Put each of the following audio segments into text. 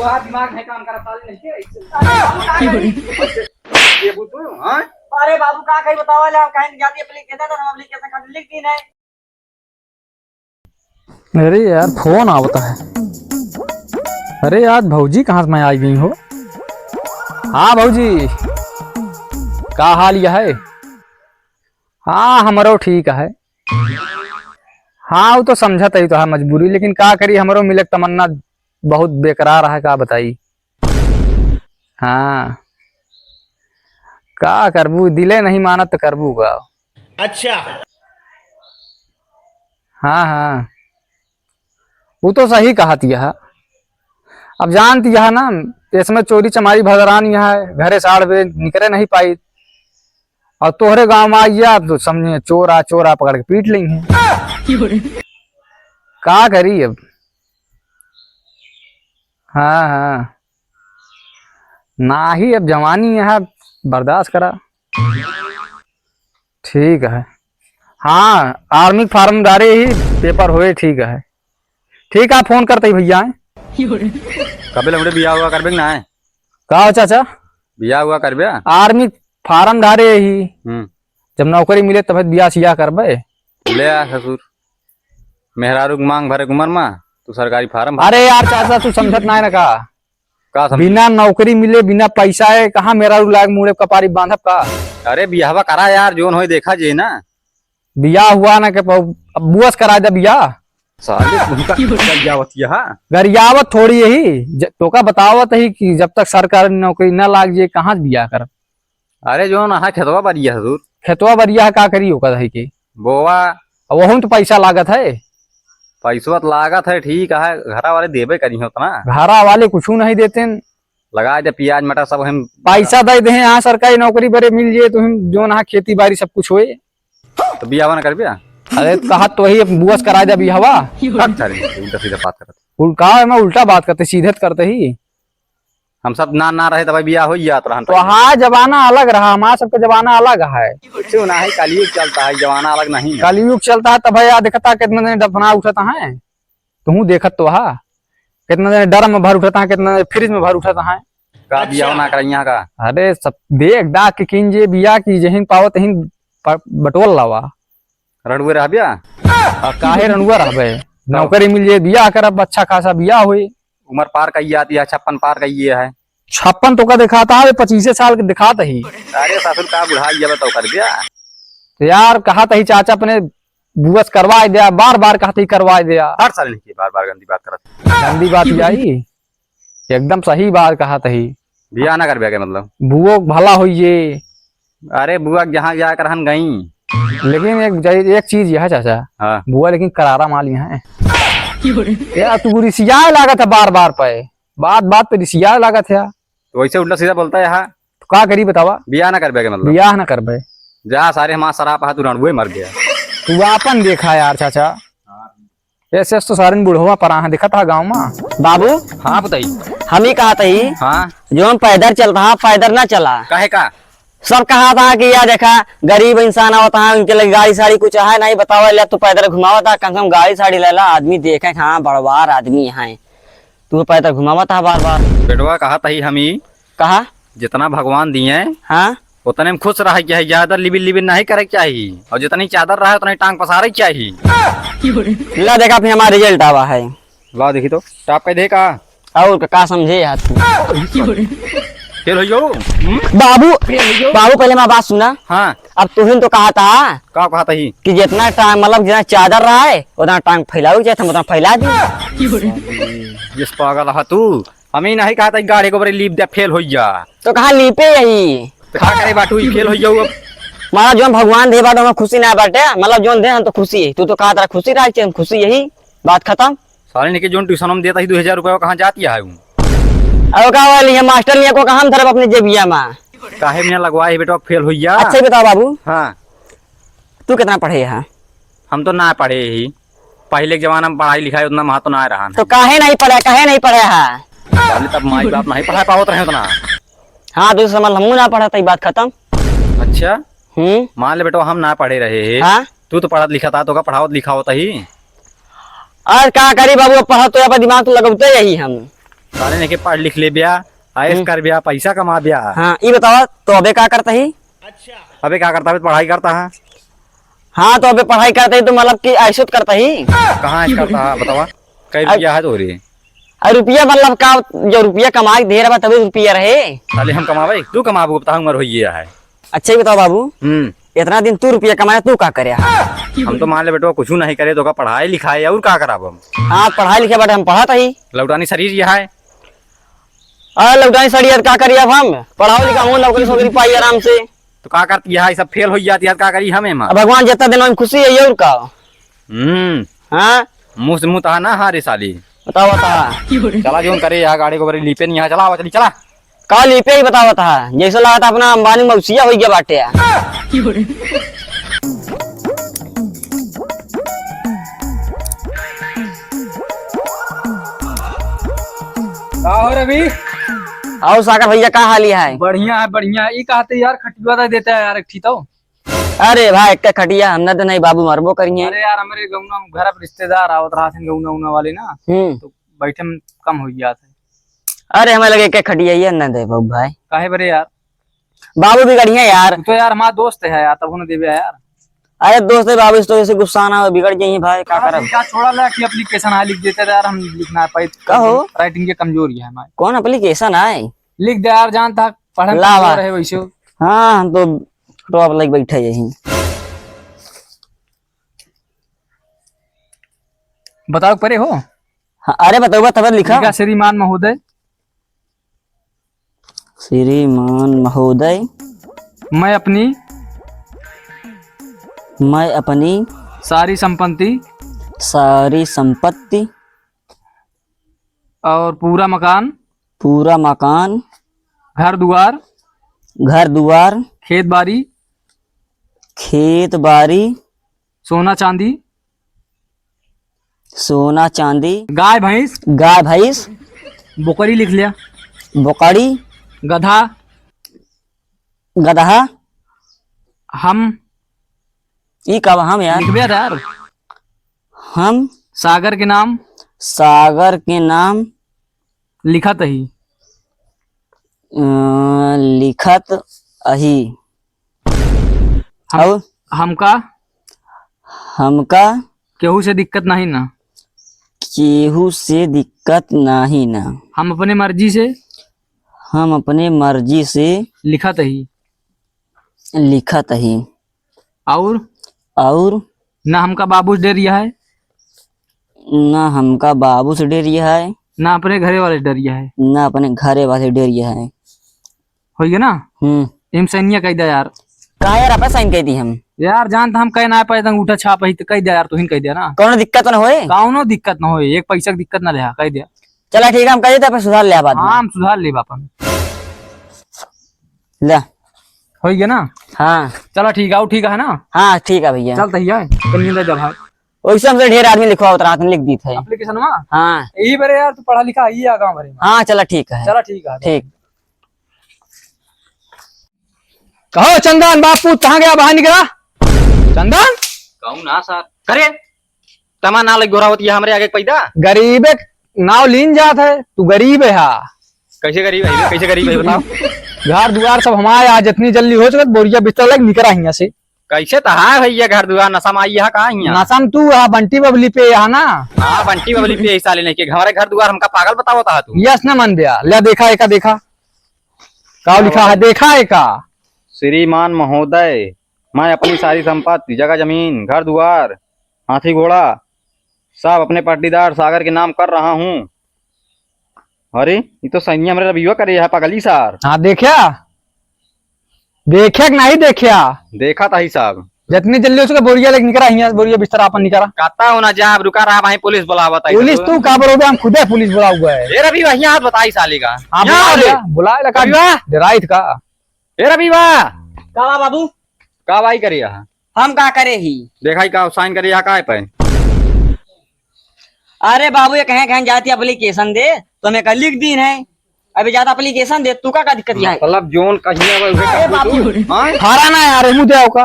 वह दिमाग नहीं काम करता नहीं है ये बुतू। हां अरे बाबू का कहीं बताओ ले आप कहीं जाती एप्लीकेशन तो हम एप्लीकेशन का लिख दी नहीं। अरे यार फोन आवता है। अरे यार भौजी कहाँ से मैं आई गई हो। हाँ भौजी का हाल यह है। हाँ हमारो ठीक है। हाँ वो तो समझत है तो है मजबूरी, लेकिन का करी हमारो मिले तमन्ना बहुत बेकरार है, का बताई। हाँ का करबू, दिले नहीं मानत तो करबू का। अच्छा हाँ हाँ वो तो सही कहा यह। अब जानती यह ना इसमें चोरी चमारी भदरान यह है, घरे साढ़ बे निकले नहीं पाई और तोहरे गांव में आइया तो समझे चोरा चोरा पकड़ के पीट लेंगे। का करी अब। हाँ हाँ ना ही अब जवानी यह बर्दाश्त करा। ठीक है। हाँ आर्मी फार्म डारे ही पेपर हुए। ठीक है ठीक है फोन करते ही भैया। कबे लमड़े बिया हुआ करबे ना है का चाचा बिया हुआ करबे आर्मी फार्म डारे ही जब नौकरी मिले तब बिया सिया करबे। ले आ ससुर मेहरारू के मांग भरे उमर में तू सरकारी फार्म भर। अरे यार चाचा तू समझत ना है ना का समझ? बिना नौकरी मिले बिना पैसा है कहाँ मेरा लाग मुड़े कपारी बांधब का। अरे बियाहवा करा यार जोन हो देखा जे ना बिया हुआ ना के बुआस करा दे बिया। साले उनका गरियावत यहा गरियावत थोड़ी यही तो का बतावत ही कि जब तक सरकारी नौकरी न लाग जाए कहाँ से बिया कर। अरे जोन हा खेतवा बढ़िया ससुर खेतवा बढ़िया का करी होगा है कि बोवा वही तो पैसा लागत है। पैसवा लागत है ठीक है घरा वाले देबे करी उतना घरा वाले कुछ नहीं देते लगा दे प्याज मटर सब हम पैसा दे दे यहाँ सरकारी नौकरी बड़े मिल जाए तो हम जो ना खेती बाड़ी सब कुछ होए तो बियाहवा ना करबे। अरे कहा तो वही बुआस करा दे बिया हवा। उल्टा सीधा बात करत उल्टा मैं उल्टा बात करते सीधे करते ही हम सब ना रहे तब बियाह हो जात रहन तो हाँ जमाना अलग रहा हमारा सबका जमाना अलग है। क्यों ना है कलयुग चलता है जमाना अलग नहीं है। कलयुग चलता है तब भैया देखता कितना दिन दफना उठता है तुम देखत तो हा कितना दिन डर में भर उठता है कितना दिन फ्रिज में भर उठता है। का बियाह ना कर यहाँ का अरे सब देख डाक के किंजे बिया की जहिन पावत हिन बटोल लावा रणुए रह बिया काहे रणुआ रहबे नौकरी मिल जाए बिया करब अच्छा खासा बिया हुई। उम्र पार कही आती है 56 पार कही है 56 तो का दिखाता है 25 साल के दिखाता ही। अरे ससुर का बुढ़ा जब तो कर दिया तो यार कहा ही चाचा अपने बुआस करवा दिया बार बार कहते ही करवा दिया। हर साल नहीं बार गंदी बात करत गंदी बात आई एकदम सही बात कहा ही। बिया ना कर बिया के मतलब बुओ भला होइए। अरे बुआ जहाँ जाकर हम गई लेकिन एक चीज यह चाचा हाँ बुआ लेकिन करारा माल यहाँ है यार तू रिसिया लागत है बार बार पे बात पे रिसिया लागत है तो वैसे उल्टा सीधा बोलता है यहाँ तो का करी बतावा। बिया ना कर बिया के मतलब बियाह ना करबे जा सारे हमारा शराब हाथ रणुए मर गया तू अपन देखा यार चाचा ऐसे तो सारे बुढ़वा पर दिखा था गाँव में। बाबू हाँ बताइए हम ही कहा था ही हाँ जो हम पैदल चलता पैदल ना चला काहे का सब कहा था कि यार देखा गरीब इंसान होता है उनके लिए गाड़ी साड़ी कुछ है नहीं बतावा ले तू पैदल घुमावा था कम से कम गाड़ी साड़ी ले ला आदमी देखे हाँ बड़वार आदमी यहाँ है तू पैदल घुमावा था बार बार। बेटवा कहा था ही हम ही कहा जितना भगवान दिए हाँ उतने में खुश रहे चाहिए ज्यादा लिबिन लिबिन नहीं करे चाहिए और जितनी चादर रहे उतनी टांग पसारे चाहिए। ला देखा फिर हमारा रिजल्ट आवा है ला देखी तो टाप का देखा और का समझे यार तू फिर हो जाओ बाबू बाबू पहले मैं बात सुना। हाँ अब तुहिन तो कहा था का कहा था ही कि जितना टांग मतलब जितना चादर रहा है उतना टांग फैलाओ चाहे उतना फैला दी। जिस पागल रहा तू हमें नहीं कहा था गाड़ी को बड़े लीप दे फेल हो जा तो कहा लीपे यही तो खा करे बाटू फेल हो जाओ। मारा जो भगवान दे बाटो हमें खुशी ना बाटे मतलब जो दे हम तो खुशी है तू तो कहा था खुशी रहा खुशी यही बात खत्म। साले ने के जोन ट्यूशन में देता ही 2000 रुपया कहाँ जाती है अब का वाली है मास्टर ने को कहा हम धरब अपने जेबिया में काहे में लगवाए बेटा फेल हो जा। अच्छा बता बाबू हाँ तू कितना पढ़े है। हम तो ना पढ़े ही पहले के जमाना में पढ़ाई लिखाई उतना महत्व ना रहा तो काहे नहीं पढ़े है तब माई बाप नहीं पढ़ा पावत रहे उतना। हाँ दूसरा समझ हमू ना पढ़ा था बात खत्म। अच्छा मान ले बेटा हम ना पढ़े रहे हाँ? तू तो पढ़ा लिखा था तो का पढ़ावत लिखा होता ही और क्या करी बाबू पढ़ा तो यहाँ पर दिमाग तो लगते यही हम साले ने के पढ़ लिख ले बिया, आईएएस कर बिया, पैसा कमा बिया। हाँ ये बताओ तो अबे क्या करता ही? अबे क्या करता है? पढ़ाई करता है। हाँ तो अबे पढ़ाई करता ही तो मतलब कि ऐशो करता ही? कहाँ ऐश करता है बतावा? कई रुपया है तो रे? अरे रुपया मतलब का, जो रुपया कमा के दे रहा तभी रुपया रहे। साले हम कमावे, तू कमाबू बता, उम्र हो ये है। अच्छा ही बताओ बाबू, हम्म, इतना दिन तू रुपया कमाया तू क्या करे? हम तो मान ले बेटो कुछ नहीं करे तो का पढ़ाई लिखाई और का कराब हम? हाँ पढ़ाई लिखे बाटे हम पढ़ा ही। लौटानी शरीर यह है। अरे लौटानी सड़ी क्या करिए अब हम? पढ़ाओ लिखाओ नौकरी सोकरी पाई आराम से। तो का करती है? सब फेल हो जाती है, का करी हमें? अब भगवान जितना दिन में खुशी है ये और का? हाँ मुंह से मुंह तहा ना हारे साली। बताओ बता। चला जो करे यहाँ गाड़ी को बड़ी लीपे नहीं, यहाँ चला चली चला। का लिपे ही बताओ था, जैसे लगा था अपना अंबानी मौसिया हो गया बाटे। और अभी आओ सागर भैया का हाल है? बढ़िया है बढ़िया है। ये कहते यार खटिया देता है यार एक ठीक तो। अरे भाई एक खटिया हमने तो नहीं बाबू मरबो करिए। अरे यार हमारे गौना में घर पर रिश्तेदार आवत रहा थे गौना उना वाले ना, तो बैठे में कम हो गया था। अरे हमें लगे क्या खटिया ही न दे बाबू भाई। काहे बरे यार? बाबू भी गढ़िया यार। तो यार हमारा दोस्त है यार, तब उन्हें देवे यार। अरे दोस्त है बाबू, इस तो ऐसे गुस्सा ना बिगड़ जाइए भाई, क्या करब? क्या छोड़ा ला कि एप्लीकेशन हाँ लिख देते थे यार, हम लिखना पाए। कहो राइटिंग की कमजोरी है हमारी। कौन एप्लीकेशन है? लिख दे यार, जानता पढ़ने में लावा। कमजोर है वैसे। हाँ हम तो टॉप लाइक बैठे यही। बताओ परे हो? हाँ, अरे बताओ तब लिखा। श्रीमान महोदय, श्रीमान महोदय, मैं अपनी सारी सारी संपत्ति और पूरा मकान घर दुआर खेत बाड़ी सोना चांदी गाय भैंस बकरी लिख लिया, बोकड़ी गधा हम ई कब हम यार लिख दिया यार। हम सागर के नाम लिखत ही लिखत अही। हमका केहू से दिक्कत नहीं ना। केहू से दिक्कत नहीं ना। हम अपने मर्जी से लिखत ही और ना हमका बाबू से डरिया है, ना अपने घरे वाले डरिया है। हो गया ना? एम सैनिया कह दिया यार। का यार आप साइन कह दी हम यार जानता हम कह ना पाए अंगूठा छाप ही तो कह दिया यार, तू ही कह दिया ना। कौन दिक्कत ना होए? कौनो दिक्कत ना होए, एक पैसा की दिक्कत ना ले, कह दिया। चला ठीक है हम कह देते अपन सुधार ले बाद में। हाँ हम सुधार ले बापन। ले हो गया ना? हाँ चला ठीक है, ठीक है ना? हाँ ठीक है भैया। चल तैयार जब वैसे हमसे ढेर आदमी लिखवा उतरा लिख दी थे एप्लीकेशन में। हाँ यही बरे यार, तू पढ़ा लिखा ही गाँव भरे में। हाँ चला ठीक है। चला ठीक है ठीक। कहो चंदन बापू कहाँ गया, बाहर निकला? चंदन कहूँ ना सर करे तमा ना लग गोरावती है हमरे आगे पैदा। गरीब नाव लीन जात है, तू गरीब है। कैसे गरीब है बताओ? घर दुआर सब हमारे आज जितनी जल्दी हो सके बोरिया बिस्तर लग निकला यहाँ से। कैसे तो हाँ भैया घर दुआर नशा में आई है कहाँ यहाँ? नशा में तू बंटी बबली पे यहाँ ना। हाँ बंटी बबली पे ऐसा लेने के हमारे घर दुआर हमका पागल बताओ था तू? यस न मन दिया ले देखा का लिखा है, देखा है का? श्रीमान महोदय, मैं अपनी सारी संपत्ति जगह जमीन घर दुआर हाथी घोड़ा सब अपने पाटीदार सागर के नाम कर रहा हूँ। अरे ये तो सैन्य मेरा रविवा करे है पगली सार। हाँ देखा कि नहीं देखा था ही साहब। जितनी जल्दी उसका बोरिया लेके निकला यहाँ, बोरिया बिस्तर अपन निकला। कहता हूँ ना जा रुका रहा वहीं पुलिस बुलावा। पुलिस तू का बोलोगे, हम खुद पुलिस बुला हुआ है। ए रवि वही हाथ बताई साली का। बुला डराइत का। ए रवि वाह का बाबू का भाई करिए हम का करे ही देखा का साइन करिए का पे। अरे बाबू ये कहीं जाती एप्लीकेशन दे तो मैं कल लिख दी है, अभी ज्यादा एप्लीकेशन दे तू का दिक्कत है? मतलब जोन कहीं हारा ना यार मुझे का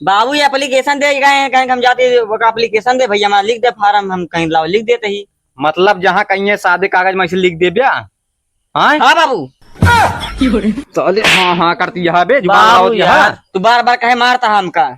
बाबू ये एप्लीकेशन दे कहीं हम जाते वो का एप्लीकेशन दे भैया, हमारा लिख दे फार्म, हम कहीं लाओ लिख देते ही। मतलब जहाँ कहीं है सादे कागज में ऐसे लिख दे बिया। हाँ हाँ बाबू। साले हाँ हाँ करती है बे जुबान बाबू लगावत यार है। तू बार बार कहे मारता हमका।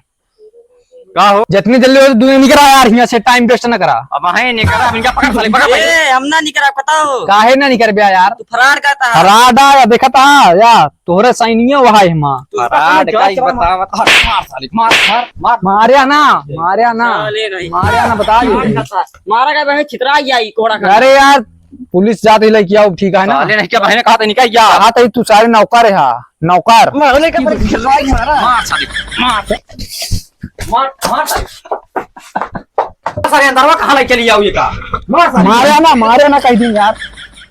का हो जितनी जल्दी हो तू निकला यार, यहाँ से टाइम वेस्ट न करा। अब है नहीं करा इनका पकड़ साले पकड़ पकड़। ए हमना नहीं करा बताओ। काहे ना निकर बिया यार, तू फरार करता है। हराडा या देखा था या तोहरे सैनिया वहा है मां। फराड का ही बता बता मार साले मार मार मार। मारिया ना मारिया ना चले नहीं। मारिया ना बता दे। मारा का बहन छितरा आई कोड़ा का। अरे यार पुलिस जाते ही किया ठीक है ना। साले नहीं क्या बहने कहा था निकाल या कहा था तू सारे नौकर है नौकर। मारने का पर खिलवाई मारा। मार साले मार मार मार साले अंदर में कहाँ ले चली जाओ ये का मार साले। मारिया ना कह दी यार,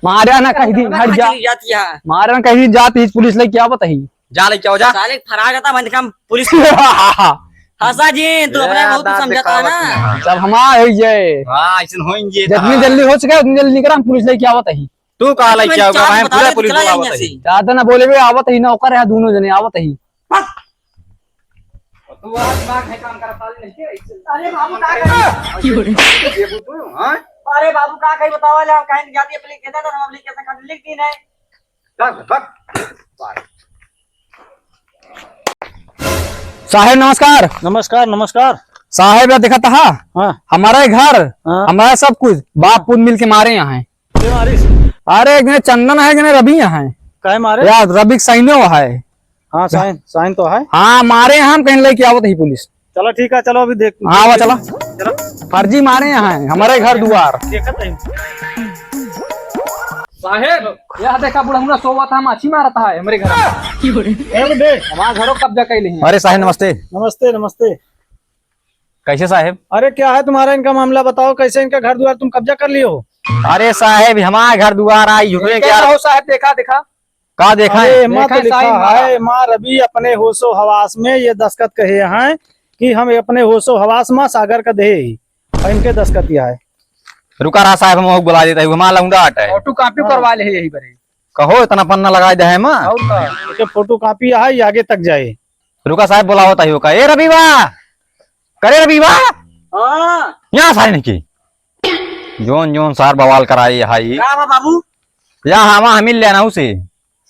मारिया ना कह दी हट जा। जाती है। मारिया ना कह दी जाती पुलिस ले क्या बताही। जा ले क्या हो जा। साले फरार करता बंद काम पुलिस। हंसा जी तू अपने बहुत समझाता है ना। जब हमारे ये हाँ ऐसे होएंगे जितनी जल्दी हो सके उतनी जल्दी निकल, हम पुलिस ले क्या बताही। तू कहाँ ले क्या होगा मैं पूरा पुलिस चला बुला यहाँ से। ज्यादा ना बोले वे आवत ही नौकर है दोनों जने आवत ही। तू आज दिमाग है काम करता नहीं है ऐसे। अरे बाबू का कही। ये बुतू हाँ अरे बाबू का कही बताओ ले आप कहीं जाती एप्लीकेशन तो हम एप्लीकेशन कर लिख दी नहीं। तक तक साहेब नमस्कार। नमस्कार नमस्कार। साहेब या देखा था हाँ हमारा घर हाँ। हमारा सब कुछ बाप पुत मिल के मारे यहाँ है। क्यों मारिस? अरे एक जने चंदन है, एक जने रवि यहाँ है काहे मारे? यार, रवि सैन्य है। हाँ साइन साइन तो है। हाँ मारे यहाँ, हम कहीं लेके आवत ही पुलिस। चलो ठीक है, चलो अभी देख। हाँ वो चला चलो फर्जी मारे यहाँ है हमारे घर द्वार। देखत है। साहेब यह देखा बुढ़ा सोवा था, माछी मारा था हमारे घर हमारा घरों कब्जा कैले हैं। अरे साहेब नमस्ते। नमस्ते नमस्ते। कैसे साहेब? अरे क्या है तुम्हारा इनका मामला, बताओ कैसे इनका घर द्वार तुम कब्जा कर लियो हो? अरे साहेब हमारे घर द्वार आई हुए क्या क्या हो साहेब, देखा देखा का देखा अरे है? माँ तो देखा लिखा साइन मारा। है माँ रवि अपने होशो हवास में ये दस्खत कहे हैं कि हम अपने होशो हवास माँ सागर का दे और इनके दस्खत यह है। रुका रहा साहब हम बुला देता है हमारा लौंडा हट है। फोटो कॉपी करवा ले यही बरे। कहो इतना पन्ना लगा दे है माँ। और का इसके फोटो कॉपी है, ये आगे तक जाए। रुका साहब बोला होता है का ए रवि वाह करे रवि वाह हाँ यहाँ सारे नहीं की जोन जोन सार बवाल कराई हाई का बा बाबू यहाँ हम मिल लेना उसे।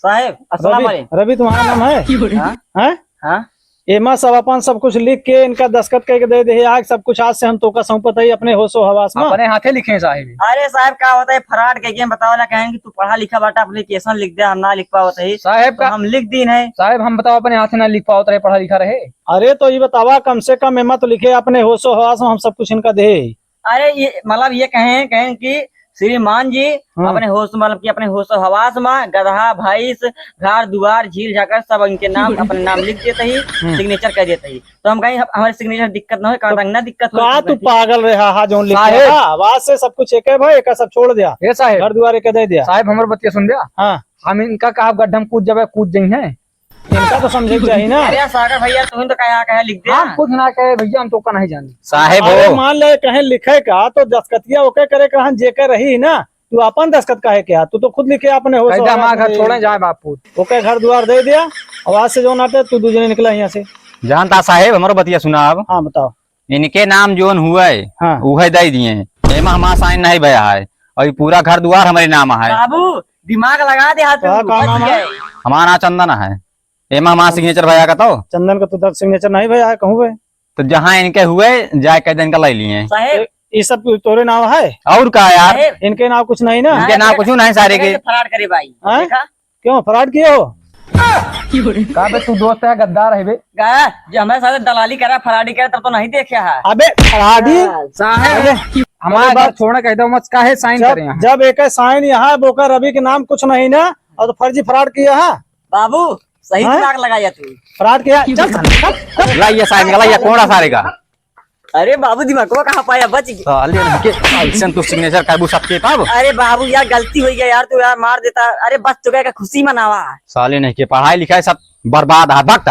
साहेब अस्सलाम रवि वालेकुम। रवि तुम्हारा नाम है? हाँ हैं? हाँ एमा सब अपन सब कुछ लिख के इनका दस्खत करके दे दे आज सब कुछ, आज से हम तो का सौंपत है अपने होशो हवास में। अपने हाथे लिखे हैं साहेब। अरे साहब क्या होता है फराड के गेम बताओ ला कहेंगे तू पढ़ा लिखा बाटा एप्लीकेशन लिख दे, हम ना लिख पाओ है साहेब तो का हम लिख दी है। साहेब हम बताओ अपने हाथे ना लिख पाओ रहे, पढ़ा लिखा रहे। अरे तो ये बतावा कम से कम एमा तो लिखे अपने होशो हवास में हम सब कुछ इनका दे। अरे ये मतलब ये कहें कि श्रीमान जी अपने होश मतलब कि अपने होश हवास में गधा भैंस घर दुआर झील झाकर सब इनके नाम अपने नाम लिख देते ही सिग्नेचर कर देते ही, तो हम कहीं हमारे सिग्नेचर दिक्कत ना हो, कारण ना दिक्कत का हो। तू पागल रहा हा जो लिखा साहेब। आवाज से सब कुछ एक है भाई, एक सब छोड़ दिया, ये साहेब घर द्वार एक दे दिया। साहेब हमारे बतिया सुन दिया। हाँ हम इनका कहा गड्ढा में कूद जब कूद जाई है। इनका तो समझे चाहिए ना। अरे यार सागर भैया तुम तो कहा लिख दे। हम कुछ ना कहे भैया, हम तो का नहीं जाने। साहेब अरे हो मान ले कहीं लिखे का तो दस्खतिया ओके करे कहा जेकर रही ना, तू अपन दस्खत काहे क्या, तू तो खुद लिखे अपने होश कहते हमारा हवास घर में। छोड़े जाए बापू। ओके घर द्वार दे दिया, आवाज से जो नाटे तू दूसरे निकला यहाँ से। जानता साहेब हमारा बतिया सुना अब हाँ बताओ। इनके नाम जोन हुआ है हाँ वह दे दिए एमा हमारा साइन नहीं भया है और ये पूरा घर द्वार हमारे नाम है। बाबू दिमाग लगा दे हाथ क्या पे, नाम बच है? गए। हमारा नाम चंदन है एमा हमारा सिग्नेचर भया का तो चंदन का तो दर्द सिग्नेचर नहीं भैया है, कहूँ भाई तो जहाँ इनके हुए जाए कह दिन का ले लिए साहेब ये सब तोरे नाम है, और का यार साहेब इनके नाम कुछ नहीं ना। इनके नाम कुछ नहीं सारे के। फराड करे भाई हाँ? देखा क्यों फ्रॉड किए हो? कहा बे तू दोस्त है गद्दार है बे। गया जो हमारे साथ दलाली करा फराडी करा तब तो नहीं देखा है। अबे फराडी साहेब हमारा घर छोड़ना कहते हो मत काहे साइन जब करें यहाँ। जब एक साइन यहाँ बोका रवि के नाम कुछ नहीं ना, और तो फर्जी फ्रॉड किया है, बाबू सही हाँ? दिमाग लगाया तू। फ्रॉड किया चल लाइए साइन का लाइए कौन सारे का अरे बाबू दिमाग को कहाँ पाया बच गई। साले इनके ऐसन तो सिग्नेचर काबू सबके पाब अरे बाबू यार गलती हुई गया यार, तू यार मार देता। अरे बच चुका है, खुशी मनावा। साले नहीं के पढ़ाई लिखाई सब बर्बाद है। भक्त